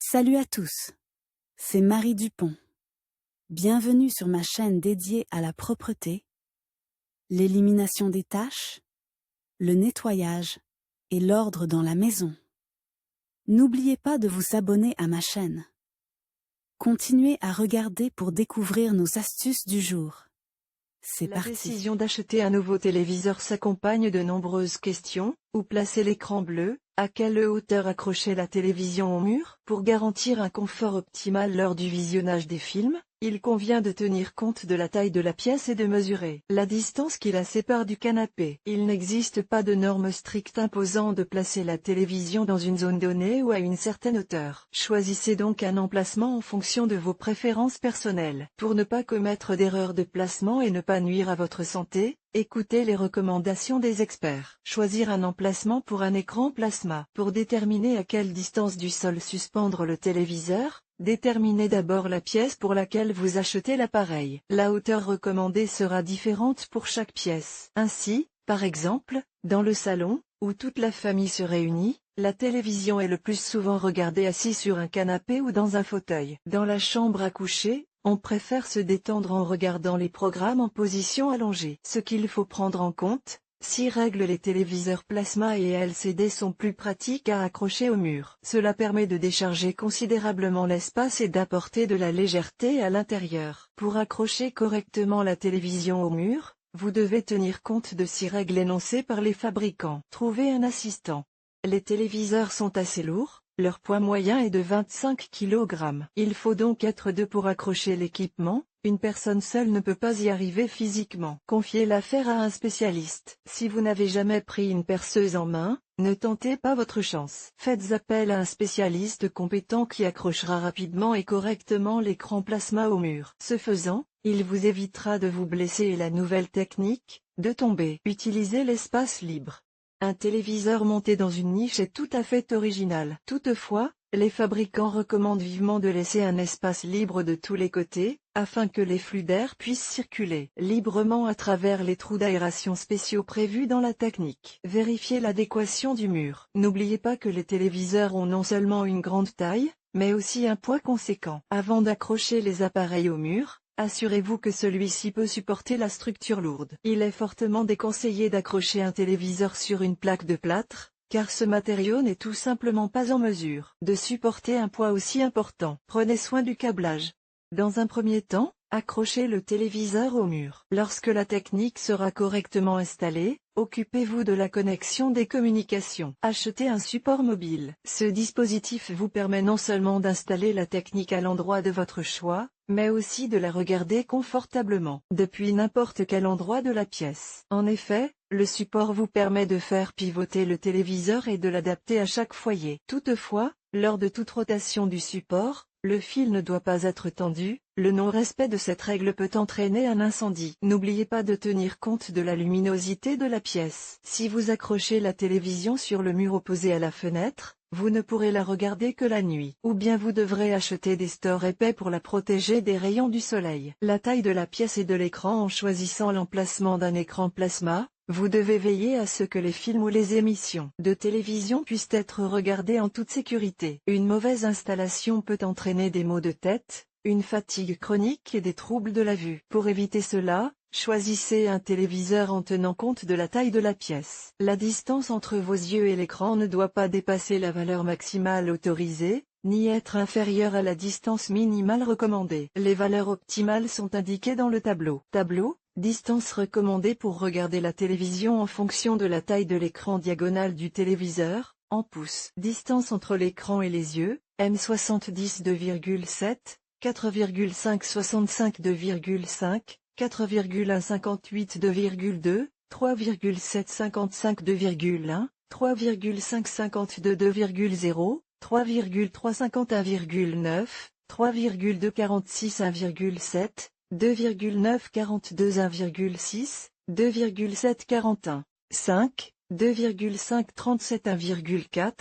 Salut à tous, c'est Marie Dupont. Bienvenue sur ma chaîne dédiée à la propreté, l'élimination des taches, le nettoyage et l'ordre dans la maison. N'oubliez pas de vous abonner à ma chaîne. Continuez à regarder pour découvrir nos astuces du jour. C'est La parti. décision d'acheter un nouveau téléviseur s'accompagne de nombreuses questions. Où placer l'écran bleu? À quelle hauteur accrocher la télévision au mur? Pour garantir un confort optimal lors du visionnage des films, il convient de tenir compte de la taille de la pièce et de mesurer la distance qui la sépare du canapé. Il n'existe pas de norme stricte imposant de placer la télévision dans une zone donnée ou à une certaine hauteur. Choisissez donc un emplacement en fonction de vos préférences personnelles. Pour ne pas commettre d'erreur de placement et ne pas nuire à votre santé, écoutez les recommandations des experts. Choisir un emplacement pour un écran plasma. Pour déterminer à quelle distance du sol suspendre le téléviseur, déterminez d'abord la pièce pour laquelle vous achetez l'appareil. La hauteur recommandée sera différente pour chaque pièce. Ainsi, par exemple, dans le salon, où toute la famille se réunit, la télévision est le plus souvent regardée assis sur un canapé ou dans un fauteuil. Dans la chambre à coucher, on préfère se détendre en regardant les programmes en position allongée. Ce qu'il faut prendre en compte, 6 règles. Les téléviseurs plasma et LCD sont plus pratiques à accrocher au mur. Cela permet de décharger considérablement l'espace et d'apporter de la légèreté à l'intérieur. Pour accrocher correctement la télévision au mur, vous devez tenir compte de 6 règles énoncées par les fabricants. Trouvez un assistant. Les téléviseurs sont assez lourds. Leur poids moyen est de 25 kg. Il faut donc être deux pour accrocher l'équipement. Une personne seule ne peut pas y arriver physiquement. Confiez l'affaire à un spécialiste. Si vous n'avez jamais pris une perceuse en main, ne tentez pas votre chance. Faites appel à un spécialiste compétent qui accrochera rapidement et correctement l'écran plasma au mur. Ce faisant, il vous évitera de vous blesser. Et la nouvelle technique, de tomber. Utilisez l'espace libre. Un téléviseur monté dans une niche est tout à fait original. Toutefois, les fabricants recommandent vivement de laisser un espace libre de tous les côtés, afin que les flux d'air puissent circuler librement à travers les trous d'aération spéciaux prévus dans la technique. Vérifiez l'adéquation du mur. N'oubliez pas que les téléviseurs ont non seulement une grande taille, mais aussi un poids conséquent. Avant d'accrocher les appareils au mur, assurez-vous que celui-ci peut supporter la structure lourde. Il est fortement déconseillé d'accrocher un téléviseur sur une plaque de plâtre, car ce matériau n'est tout simplement pas en mesure de supporter un poids aussi important. Prenez soin du câblage. Dans un premier temps, accrochez le téléviseur au mur. Lorsque la technique sera correctement installée, occupez-vous de la connexion des communications. Achetez un support mobile. Ce dispositif vous permet non seulement d'installer la technique à l'endroit de votre choix, mais aussi de la regarder confortablement, depuis n'importe quel endroit de la pièce. En effet, le support vous permet de faire pivoter le téléviseur et de l'adapter à chaque foyer. Toutefois, lors de toute rotation du support, le fil ne doit pas être tendu. Le non-respect de cette règle peut entraîner un incendie. N'oubliez pas de tenir compte de la luminosité de la pièce. Si vous accrochez la télévision sur le mur opposé à la fenêtre, vous ne pourrez la regarder que la nuit. Ou bien vous devrez acheter des stores épais pour la protéger des rayons du soleil. La taille de la pièce et de l'écran. En choisissant l'emplacement d'un écran plasma, vous devez veiller à ce que les films ou les émissions de télévision puissent être regardés en toute sécurité. Une mauvaise installation peut entraîner des maux de tête, une fatigue chronique et des troubles de la vue. Pour éviter cela, choisissez un téléviseur en tenant compte de la taille de la pièce. La distance entre vos yeux et l'écran ne doit pas dépasser la valeur maximale autorisée, ni être inférieure à la distance minimale recommandée. Les valeurs optimales sont indiquées dans le tableau. Distance recommandée pour regarder la télévision en fonction de la taille de l'écran diagonale du téléviseur, en pouces. Distance entre l'écran et les yeux, M70 2,7, 4,5 65 2,5, 4,158 2,2, 3,7 55 2,1, 3,5 52 2,0, 3,350 1,9, 3,2 46 1,7, 2,9 42 1,6, 2,7 41, 5, 2,5 37 1,4,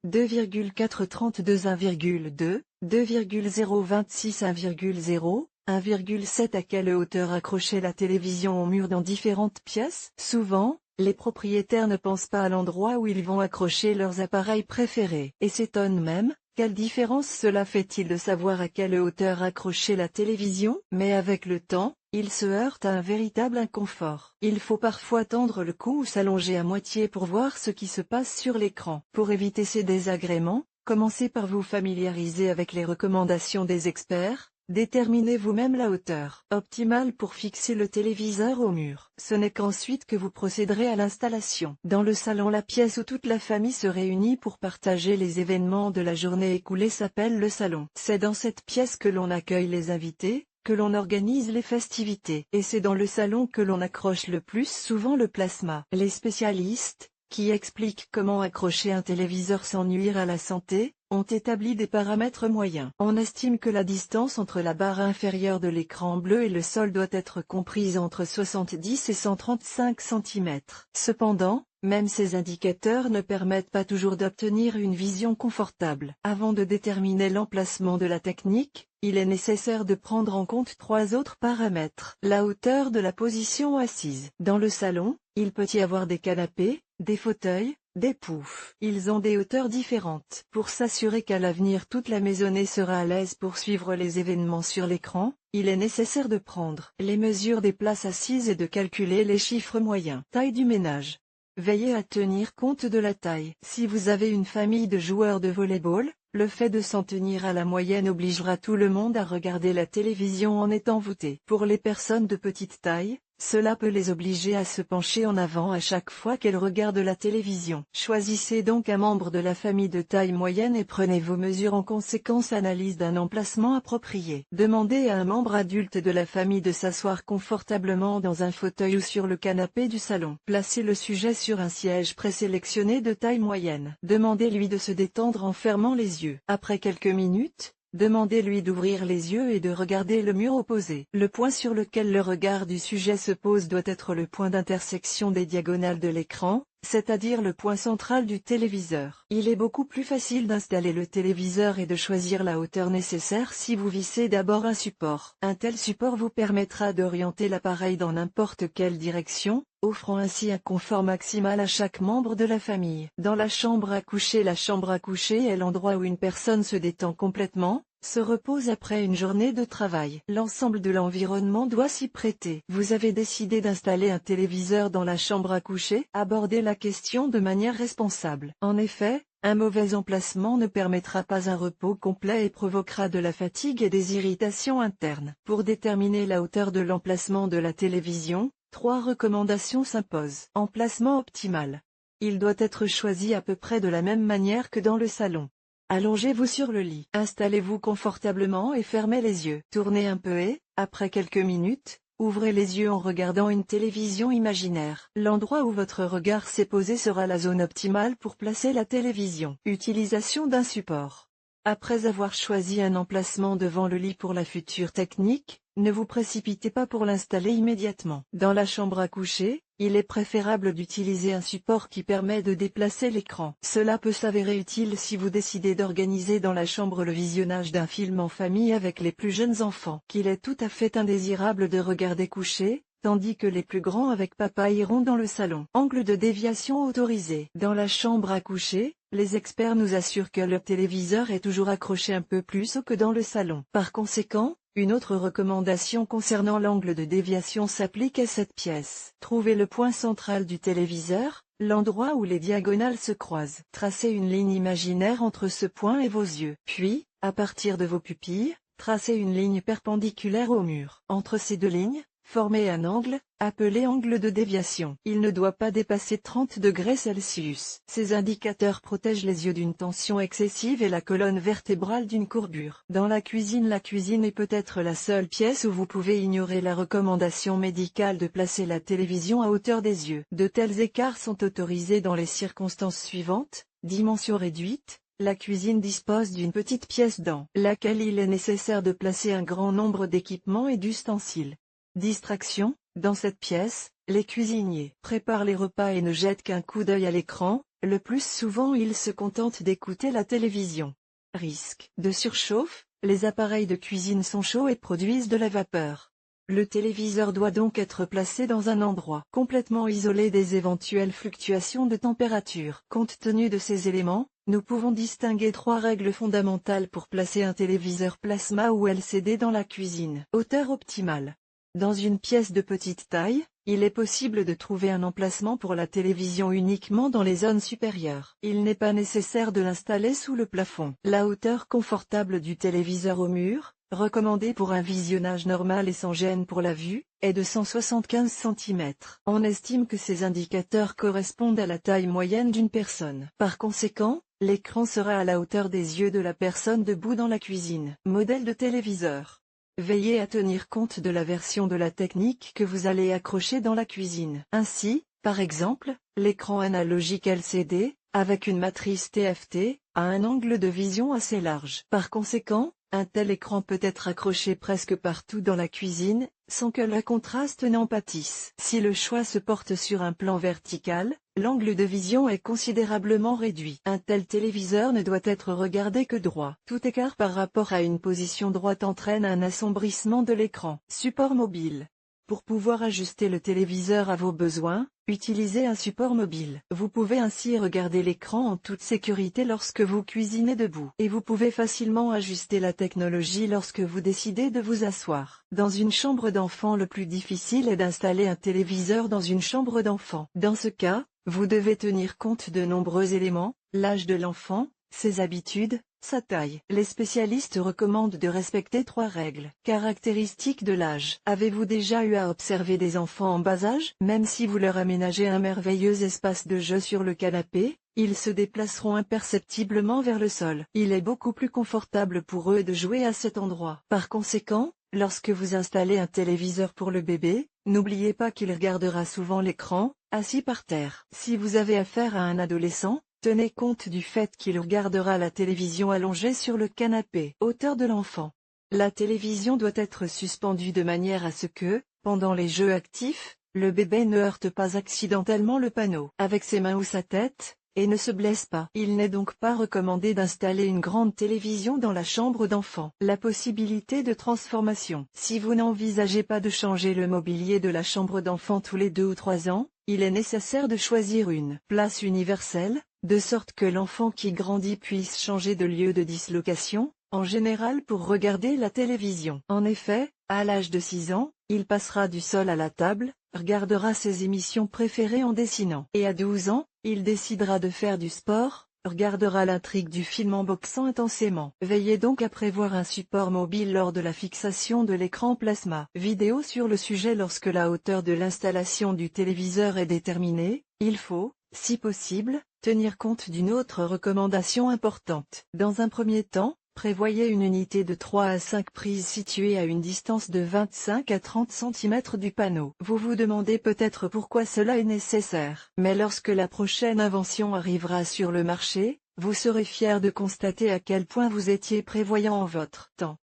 2,4 32 1,2, 2,0 26 1,0, 1,7. À quelle hauteur accrocher la télévision au mur dans différentes pièces? Souvent, les propriétaires ne pensent pas à l'endroit où ils vont accrocher leurs appareils préférés, et s'étonnent même Quelle différence cela fait-il de savoir à quelle hauteur accrocher la télévision? Mais avec le temps, il se heurte à un véritable inconfort. Il faut parfois tendre le cou ou s'allonger à moitié pour voir ce qui se passe sur l'écran. Pour éviter ces désagréments, commencez par vous familiariser avec les recommandations des experts. Déterminez vous-même la hauteur optimale pour fixer le téléviseur au mur. Ce n'est qu'ensuite que vous procéderez à l'installation. Dans le salon, la pièce où toute la famille se réunit pour partager les événements de la journée écoulée s'appelle le salon. C'est dans cette pièce que l'on accueille les invités, que l'on organise les festivités. Et c'est dans le salon que l'on accroche le plus souvent le plasma. Les spécialistes, qui expliquent comment accrocher un téléviseur sans nuire à la santé, ont établi des paramètres moyens. On estime que la distance entre la barre inférieure de l'écran bleu et le sol doit être comprise entre 70 et 135 cm. Cependant, même ces indicateurs ne permettent pas toujours d'obtenir une vision confortable. Avant de déterminer l'emplacement de la technique, il est nécessaire de prendre en compte 3 autres paramètres. La hauteur de la position assise. Dans le salon, il peut y avoir des canapés, des fauteuils, des poufs. Ils ont des hauteurs différentes. Pour s'assurer qu'à l'avenir toute la maisonnée sera à l'aise pour suivre les événements sur l'écran, il est nécessaire de prendre les mesures des places assises et de calculer les chiffres moyens. Taille du ménage. Veillez à tenir compte de la taille. Si vous avez une famille de joueurs de volley-ball, le fait de s'en tenir à la moyenne obligera tout le monde à regarder la télévision en étant voûté. Pour les personnes de petite taille, cela peut les obliger à se pencher en avant à chaque fois qu'elles regardent la télévision. Choisissez donc un membre de la famille de taille moyenne et prenez vos mesures en conséquence. Analyse d'un emplacement approprié. Demandez à un membre adulte de la famille de s'asseoir confortablement dans un fauteuil ou sur le canapé du salon. Placez le sujet sur un siège présélectionné de taille moyenne. Demandez-lui de se détendre en fermant les yeux. Après quelques minutes, demandez-lui d'ouvrir les yeux et de regarder le mur opposé. Le point sur lequel le regard du sujet se pose doit être le point d'intersection des diagonales de l'écran, c'est-à-dire le point central du téléviseur. Il est beaucoup plus facile d'installer le téléviseur et de choisir la hauteur nécessaire si vous vissez d'abord un support. Un tel support vous permettra d'orienter l'appareil dans n'importe quelle direction, offrant ainsi un confort maximal à chaque membre de la famille. Dans la chambre à coucher est l'endroit où une personne se détend complètement, se repose après une journée de travail. L'ensemble de l'environnement doit s'y prêter. Vous avez décidé d'installer un téléviseur dans la chambre à coucher? Abordez la question de manière responsable. En effet, un mauvais emplacement ne permettra pas un repos complet et provoquera de la fatigue et des irritations internes. Pour déterminer la hauteur de l'emplacement de la télévision, 3 recommandations s'imposent. Emplacement optimal. Il doit être choisi à peu près de la même manière que dans le salon. Allongez-vous sur le lit. Installez-vous confortablement et fermez les yeux. Tournez un peu et, après quelques minutes, ouvrez les yeux en regardant une télévision imaginaire. L'endroit où votre regard s'est posé sera la zone optimale pour placer la télévision. Utilisation d'un support. Après avoir choisi un emplacement devant le lit pour la future technique, ne vous précipitez pas pour l'installer immédiatement. Dans la chambre à coucher, il est préférable d'utiliser un support qui permet de déplacer l'écran. Cela peut s'avérer utile si vous décidez d'organiser dans la chambre le visionnage d'un film en famille avec les plus jeunes enfants. Qu'il est tout à fait indésirable de regarder coucher, tandis que les plus grands avec papa iront dans le salon. Angle de déviation autorisé. Dans la chambre à coucher, les experts nous assurent que le téléviseur est toujours accroché un peu plus haut que dans le salon. Par conséquent, une autre recommandation concernant l'angle de déviation s'applique à cette pièce. Trouvez le point central du téléviseur, l'endroit où les diagonales se croisent. Tracez une ligne imaginaire entre ce point et vos yeux. Puis, à partir de vos pupilles, tracez une ligne perpendiculaire au mur. Entre ces 2 lignes, formez un angle, appelé angle de déviation. Il ne doit pas dépasser 30 degrés Celsius. Ces indicateurs protègent les yeux d'une tension excessive et la colonne vertébrale d'une courbure. Dans la cuisine est peut-être la seule pièce où vous pouvez ignorer la recommandation médicale de placer la télévision à hauteur des yeux. De tels écarts sont autorisés dans les circonstances suivantes. Dimension réduite. La cuisine dispose d'une petite pièce dans laquelle il est nécessaire de placer un grand nombre d'équipements et d'ustensiles. Distraction. Dans cette pièce, les cuisiniers préparent les repas et ne jettent qu'un coup d'œil à l'écran, le plus souvent ils se contentent d'écouter la télévision. Risque de surchauffe, les appareils de cuisine sont chauds et produisent de la vapeur. Le téléviseur doit donc être placé dans un endroit complètement isolé des éventuelles fluctuations de température. Compte tenu de ces éléments, nous pouvons distinguer 3 règles fondamentales pour placer un téléviseur plasma ou LCD dans la cuisine. Hauteur optimale. Dans une pièce de petite taille, il est possible de trouver un emplacement pour la télévision uniquement dans les zones supérieures. Il n'est pas nécessaire de l'installer sous le plafond. La hauteur confortable du téléviseur au mur, recommandée pour un visionnage normal et sans gêne pour la vue, est de 175 cm. On estime que ces indicateurs correspondent à la taille moyenne d'une personne. Par conséquent, l'écran sera à la hauteur des yeux de la personne debout dans la cuisine. Modèle de téléviseur. Veillez à tenir compte de la version de la technique que vous allez accrocher dans la cuisine. Ainsi, par exemple, l'écran analogique LCD, avec une matrice TFT, a un angle de vision assez large. Par conséquent, un tel écran peut être accroché presque partout dans la cuisine, sans que le contraste n'en pâtisse. Si le choix se porte sur un plan vertical, l'angle de vision est considérablement réduit. Un tel téléviseur ne doit être regardé que droit. Tout écart par rapport à une position droite entraîne un assombrissement de l'écran. Support mobile. Pour pouvoir ajuster le téléviseur à vos besoins, utilisez un support mobile. Vous pouvez ainsi regarder l'écran en toute sécurité lorsque vous cuisinez debout. Et vous pouvez facilement ajuster la technologie lorsque vous décidez de vous asseoir. Dans une chambre d'enfant, le plus difficile est d'installer un téléviseur dans une chambre d'enfant. Dans ce cas, vous devez tenir compte de nombreux éléments, l'âge de l'enfant, ses habitudes, sa taille. Les spécialistes recommandent de respecter 3 règles. Caractéristiques de l'âge. Avez-vous déjà eu à observer des enfants en bas âge? Même si vous leur aménagez un merveilleux espace de jeu sur le canapé, ils se déplaceront imperceptiblement vers le sol. Il est beaucoup plus confortable pour eux de jouer à cet endroit. Par conséquent, lorsque vous installez un téléviseur pour le bébé, n'oubliez pas qu'il regardera souvent l'écran, assis par terre. Si vous avez affaire à un adolescent, tenez compte du fait qu'il regardera la télévision allongée sur le canapé. Hauteur de l'enfant. La télévision doit être suspendue de manière à ce que, pendant les jeux actifs, le bébé ne heurte pas accidentellement le panneau avec ses mains ou sa tête, et ne se blesse pas. Il n'est donc pas recommandé d'installer une grande télévision dans la chambre d'enfant. La possibilité de transformation. Si vous n'envisagez pas de changer le mobilier de la chambre d'enfant tous les 2 ou 3 ans, il est nécessaire de choisir une place universelle, de sorte que l'enfant qui grandit puisse changer de lieu de dislocation, en général pour regarder la télévision. En effet, à l'âge de 6 ans, il passera du sol à la table, regardera ses émissions préférées en dessinant. Et à 12 ans, il décidera de faire du sport, regardera l'intrigue du film en boxant intensément. Veillez donc à prévoir un support mobile lors de la fixation de l'écran plasma. Vidéo sur le sujet. Lorsque la hauteur de l'installation du téléviseur est déterminée, il faut, si possible, tenir compte d'une autre recommandation importante. Dans un premier temps, prévoyez une unité de 3 à 5 prises située à une distance de 25 à 30 cm du panneau. Vous vous demandez peut-être pourquoi cela est nécessaire. Mais lorsque la prochaine invention arrivera sur le marché, vous serez fier de constater à quel point vous étiez prévoyant en votre temps.